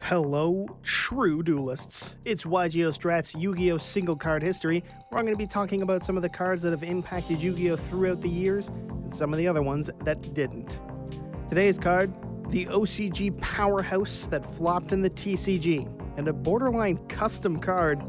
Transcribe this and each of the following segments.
Hello, true duelists. It's YGO Strat's Yu-Gi-Oh! Single card history, where I'm going to be talking about some of the cards that have impacted Yu-Gi-Oh! Throughout the years, and some of the other ones that didn't. Today's card, the OCG powerhouse that flopped in the TCG, and a borderline custom card.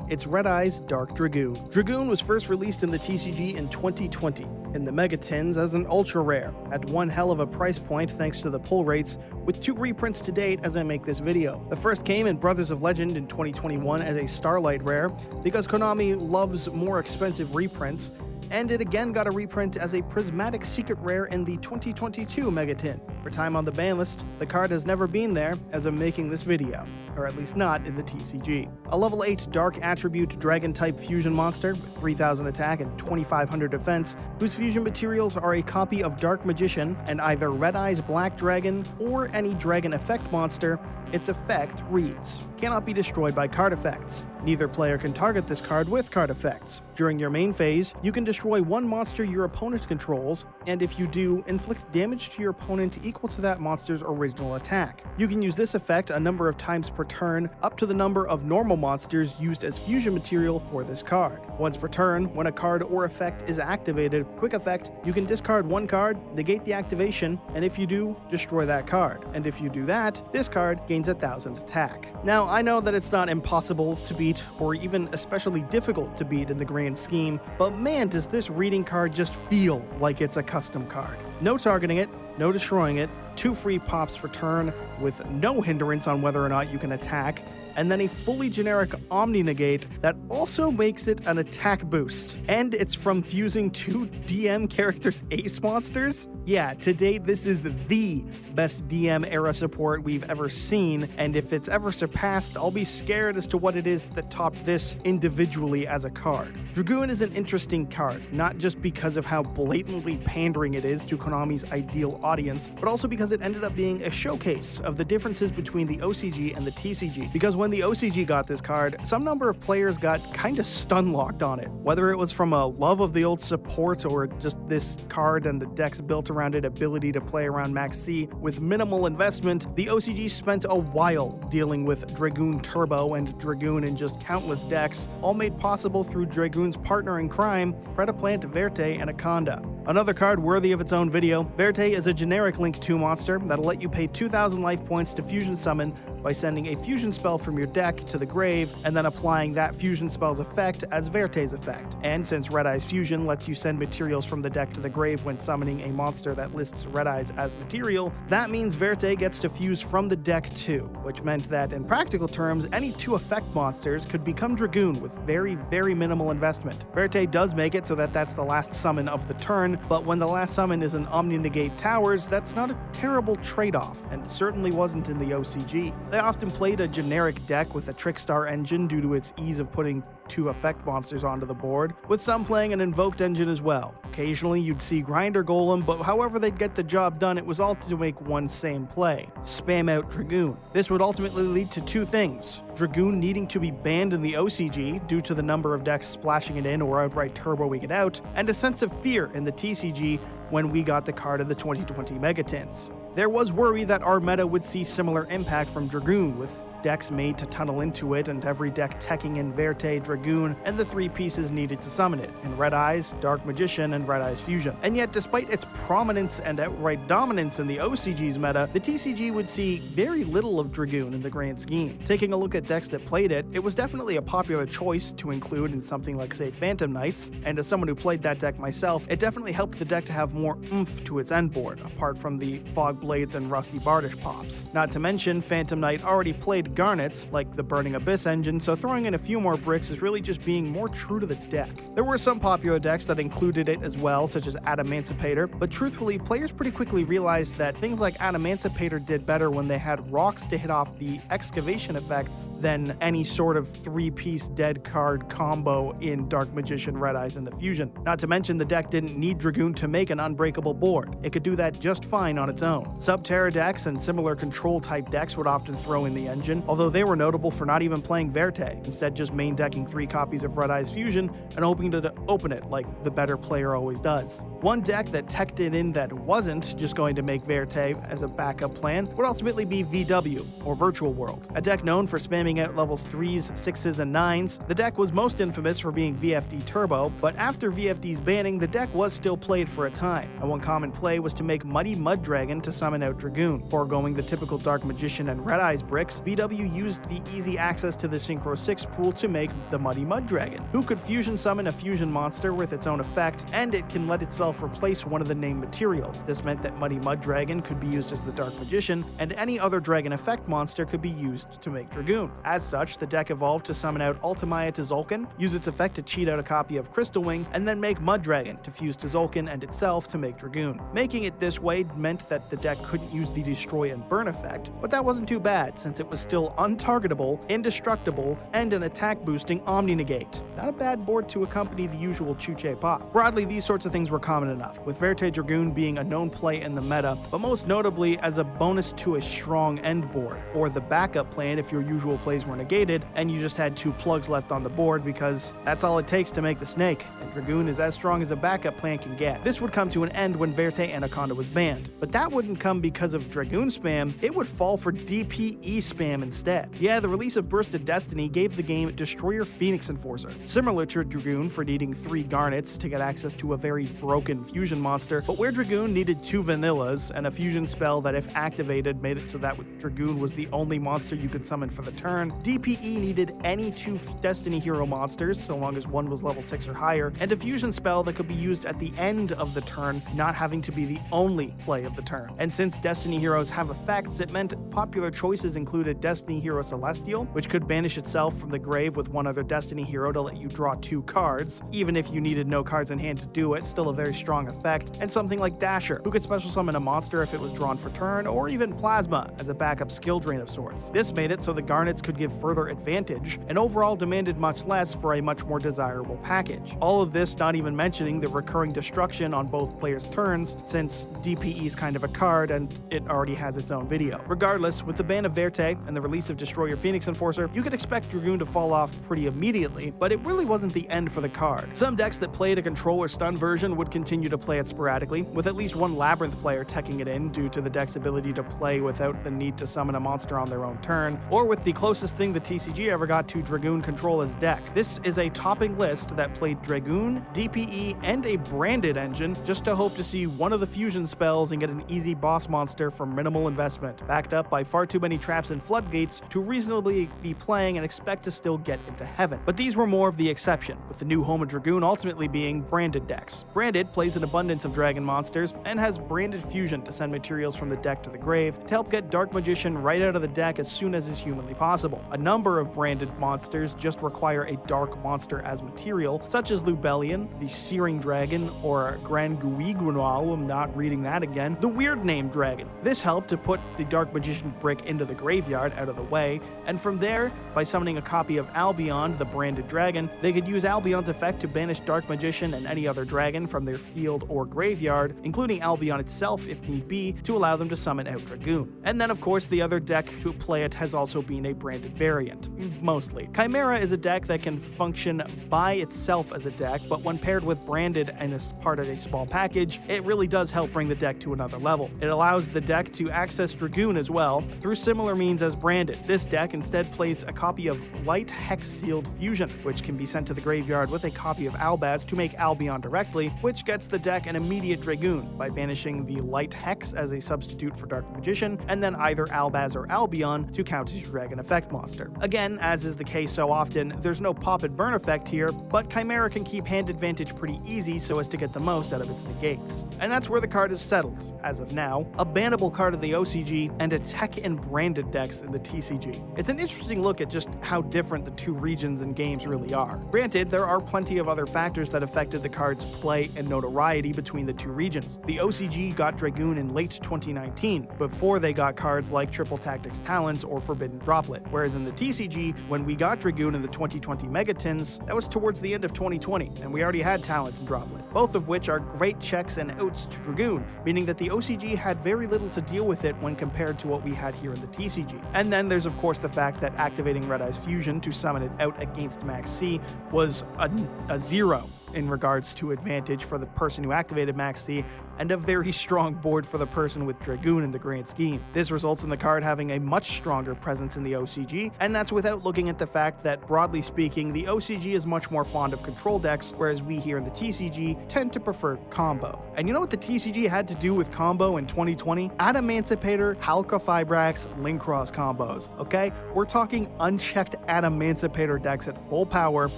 It's Red Eye's Dark Dragoon. Dragoon was first released in the TCG in 2020, in the Mega Tins as an ultra rare, at one hell of a price point thanks to the pull rates, with 2 reprints to date as I make this video. The first came in Brothers of Legend in 2021 as a Starlight rare, because Konami loves more expensive reprints, and it again got a reprint as a Prismatic Secret Rare in the 2022 Mega Tin. For time on the ban list, the card has never been there as I'm making this video, or at least not in the TCG. A level 8 Dark Attribute Dragon-type fusion monster with 3000 attack and 2500 defense, whose fusion materials are a copy of Dark Magician and either Red Eye's Black Dragon or any Dragon effect monster. Its effect reads, cannot be destroyed by card effects. Neither player can target this card with card effects. During your main phase, you can destroy one monster your opponent controls, and if you do, inflict damage to your opponent equal to that monster's original attack. You can use this effect a number of times per turn, up to the number of normal monsters used as fusion material for this card. Once per turn, when a card or effect is activated, quick effect, you can discard one card, negate the activation, and if you do, destroy that card. And if you do that, this card gains 1000 attack. Now, I know that it's not impossible to beat, or even especially difficult to beat in the grand scheme, but man, does this reading card just feel like it's a custom card. No targeting it, no destroying it, 2 free pops per turn with no hindrance on whether or not you can attack, and then a fully generic Omni Negate that also makes it an attack boost. And it's from fusing 2 DM characters Ace monsters? Yeah, to date this is the best DM era support we've ever seen, and if it's ever surpassed, I'll be scared as to what it is that topped this individually as a card. Dragoon is an interesting card, not just because of how blatantly pandering it is to Konami's ideal audience, but also because it ended up being a showcase of the differences between the OCG and the TCG. Because when the OCG got this card, some number of players got kinda stun-locked on it. Whether it was from a love of the old support or just this card and the decks built around it ability to play around Max C with minimal investment, the OCG spent a while dealing with Dragoon Turbo and Dragoon in just countless decks, all made possible through Dragoon's partner in crime, Predaplant, Verte, and Aconda. Another card worthy of its own video, Verte is a generic Link 2 monster that'll let you pay 2000 life points to fusion summon by sending a fusion spell from your deck to the grave and then applying that fusion spell's effect as Verte's effect. And since Red Eye's fusion lets you send materials from the deck to the grave when summoning a monster that lists Red Eyes as material, that means Verte gets to fuse from the deck too, which meant that in practical terms, any 2 effect monsters could become Dragoon with very, very minimal investment. Verte does make it so that that's the last summon of the turn, but when the last summon is an Omni Negate Towers, that's not a terrible trade-off, and certainly wasn't in the OCG. They often played a generic deck with a Trickstar engine due to its ease of putting 2 effect monsters onto the board, with some playing an Invoked engine as well. Occasionally you'd see Grinder Golem, but however they'd get the job done, it was all to make one same play: spam out Dragoon. This would ultimately lead to 2 things: Dragoon needing to be banned in the OCG due to the number of decks splashing it in or outright turboing it out, and a sense of fear in the TCG when we got the card of the 2020 Megatins. There was worry that our meta would see similar impact from Dragoon, with decks made to tunnel into it and every deck teching in Verte, Dragoon, and the 3 pieces needed to summon it, in Red Eyes, Dark Magician, and Red Eyes Fusion. And yet, despite its prominence and outright dominance in the OCG's meta, the TCG would see very little of Dragoon in the grand scheme. Taking a look at decks that played it, it was definitely a popular choice to include in something like, say, Phantom Knights, and as someone who played that deck myself, it definitely helped the deck to have more oomph to its end board, apart from the Fog Blades and Rusty Bardish pops. Not to mention, Phantom Knight already played Garnets, like the Burning Abyss engine, so throwing in a few more bricks is really just being more true to the deck. There were some popular decks that included it as well, such as Adamancipator, but truthfully, players pretty quickly realized that things like Adamancipator did better when they had rocks to hit off the excavation effects than any sort of 3-piece dead card combo in Dark Magician, Red Eyes, and the Fusion. Not to mention, the deck didn't need Dragoon to make an unbreakable board. It could do that just fine on its own. Sub-Terra decks and similar control-type decks would often throw in the engine, although they were notable for not even playing Verte, instead just main decking 3 copies of Red Eyes Fusion and hoping to open it like the better player always does. One deck that teched it in that wasn't just going to make Verte as a backup plan would ultimately be VW, or Virtual World. A deck known for spamming out levels 3s, 6s, and 9s, the deck was most infamous for being VFD Turbo, but after VFD's banning, the deck was still played for a time, and one common play was to make Muddy Mud Dragon to summon out Dragoon. Foregoing the typical Dark Magician and Red Eyes bricks, VW used the easy access to the Synchro 6 pool to make the Muddy Mud Dragon, who could fusion summon a fusion monster with its own effect, and it can let itself replace one of the named materials. This meant that Muddy Mud Dragon could be used as the Dark Magician, and any other dragon effect monster could be used to make Dragoon. As such, the deck evolved to summon out Ultimaya to Zolkin, use its effect to cheat out a copy of Crystal Wing, and then make Mud Dragon to fuse to Zolkin and itself to make Dragoon. Making it this way meant that the deck couldn't use the Destroy and Burn effect, but that wasn't too bad since it was still untargetable, indestructible, and an attack-boosting Omni-Negate. Not a bad board to accompany the usual Chuche pop. Broadly, these sorts of things were common enough, with Verte Dragoon being a known play in the meta, but most notably as a bonus to a strong end board, or the backup plan if your usual plays were negated and you just had 2 plugs left on the board, because that's all it takes to make the snake, and Dragoon is as strong as a backup plan can get. This would come to an end when Verte Anaconda was banned, but that wouldn't come because of Dragoon spam, it would fall for DPE spam instead. Yeah, the release of Burst of Destiny gave the game Destroyer Phoenix Enforcer, similar to Dragoon for needing 3 garnets to get access to a very broken fusion monster, but where Dragoon needed 2 vanillas and a fusion spell that if activated made it so that Dragoon was the only monster you could summon for the turn, DPE needed any 2 Destiny Hero monsters, so long as one was level 6 or higher, and a fusion spell that could be used at the end of the turn, not having to be the only play of the turn. And since Destiny Heroes have effects, it meant popular choices included Destiny Hero Celestial, which could banish itself from the grave with one other Destiny Hero to let you draw 2 cards, even if you needed no cards in hand to do it, still a very strong effect, and something like Dasher, who could special summon a monster if it was drawn for turn, or even Plasma as a backup skill drain of sorts. This made it so the garnets could give further advantage, and overall demanded much less for a much more desirable package. All of this not even mentioning the recurring destruction on both players' turns, since DPE is kind of a card and it already has its own video. Regardless, with the ban of Verte and the release of Destroyer Phoenix Enforcer, you could expect Dragoon to fall off pretty immediately, but it really wasn't the end for the card. Some decks that played a control or stun version would continue to play it sporadically, with at least one Labyrinth player teching it in due to the deck's ability to play without the need to summon a monster on their own turn, or with the closest thing the TCG ever got to Dragoon control as deck. This is a topping list that played Dragoon, DPE, and a branded engine just to hope to see one of the fusion spells and get an easy boss monster for minimal investment, backed up by far too many traps and floodgates to reasonably be playing and expect to still get into heaven. But these were more of the exception, with the new home of Dragoon ultimately being branded decks. Branded plays an abundance of dragon monsters and has branded fusion to send materials from the deck to the grave to help get Dark Magician right out of the deck as soon as is humanly possible. A number of branded monsters just require a dark monster as material, such as Lubellion, the Searing Dragon, or Granguiguinal, I'm not reading that again, the weird name dragon. This helped to put the Dark Magician brick into the graveyard out of the way, and from there, by summoning a copy of Albion, the branded dragon, they could use Albion's effect to banish Dark Magician and any other dragon from their field or graveyard, including Albion itself if need be, to allow them to summon out Dragoon. And then of course the other deck to play it has also been a branded variant, mostly. Chimera is a deck that can function by itself as a deck, but when paired with branded and as part of a small package, it really does help bring the deck to another level. It allows the deck to access Dragoon as well, through similar means as branded. This deck instead plays a copy of Light Hex Sealed Fusion, which can be sent to the graveyard with a copy of Albaz to make Albion directly, which gets the deck an immediate Dragoon by banishing the Light Hex as a substitute for Dark Magician, and then either Albaz or Albion to count as your dragon effect monster. Again, as is the case so often, there's no pop and burn effect here, but Chimera can keep hand advantage pretty easy so as to get the most out of its negates. And that's where the card is settled, as of now, a bannable card in the OCG and a tech and branded decks in the TCG. It's an interesting look at just how different the two regions and games really are. Granted, there are plenty of other factors that affected the card's play and notoriety between the two regions. The OCG got Dragoon in late 2019, before they got cards like Triple Tactics Talons or Forbidden Droplet, whereas in the TCG, when we got Dragoon in the 2020 Megatins, that was towards the end of 2020, and we already had Talons and Droplet, both of which are great checks and outs to Dragoon, meaning that the OCG had very little to deal with it when compared to what we had here in the TCG. And then there's of course the fact that activating Red Eye's Fusion to summon it out against Max C was a 0 in regards to advantage for the person who activated Max C, and a very strong board for the person with Dragoon in the grand scheme. This results in the card having a much stronger presence in the OCG, and that's without looking at the fact that, broadly speaking, the OCG is much more fond of control decks, whereas we here in the TCG tend to prefer combo. And you know what the TCG had to do with combo in 2020? Adamancipator, Halka Fibrax, Linkross combos, okay? We're talking unchecked Adamancipator decks at full power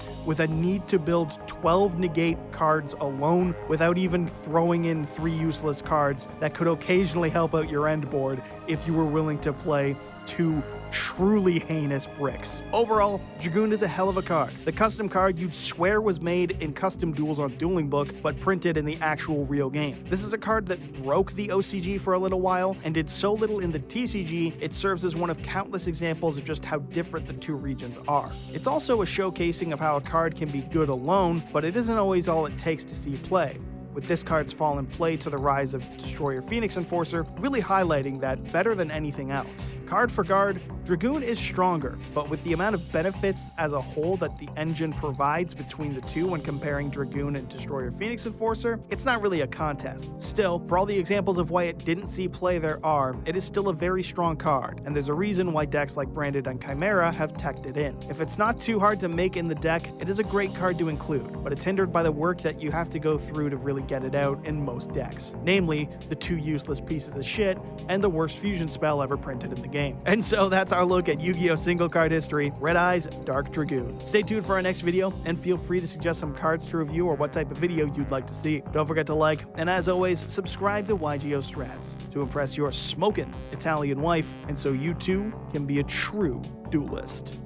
with a need to build 12 negate cards alone without even throwing in 3 useless cards that could occasionally help out your end board if you were willing to play 2 truly heinous bricks. Overall, Dragoon is a hell of a card. The custom card you'd swear was made in custom duels on Dueling Book, but printed in the actual real game. This is a card that broke the OCG for a little while, and did so little in the TCG, it serves as one of countless examples of just how different the 2 regions are. It's also a showcasing of how a card can be good alone, but it isn't always all it takes to see play, with this card's fall in play to the rise of Destroyer Phoenix Enforcer really highlighting that better than anything else. Card for card, Dragoon is stronger, but with the amount of benefits as a whole that the engine provides between the two when comparing Dragoon and Destroyer Phoenix Enforcer, it's not really a contest. Still, for all the examples of why it didn't see play there are, it is still a very strong card, and there's a reason why decks like Branded and Chimera have teched it in. If it's not too hard to make in the deck, it is a great card to include, but it's hindered by the work that you have to go through to really get it out in most decks, namely the 2 useless pieces of shit and the worst fusion spell ever printed in the game. And so that's our look at Yu-Gi-Oh! Single card history, Red Eye's Dark Dragoon. Stay tuned for our next video, and feel free to suggest some cards to review or what type of video you'd like to see. Don't forget to like, and as always, subscribe to YGO Strats to impress your smokin' Italian wife, and so you too can be a true duelist.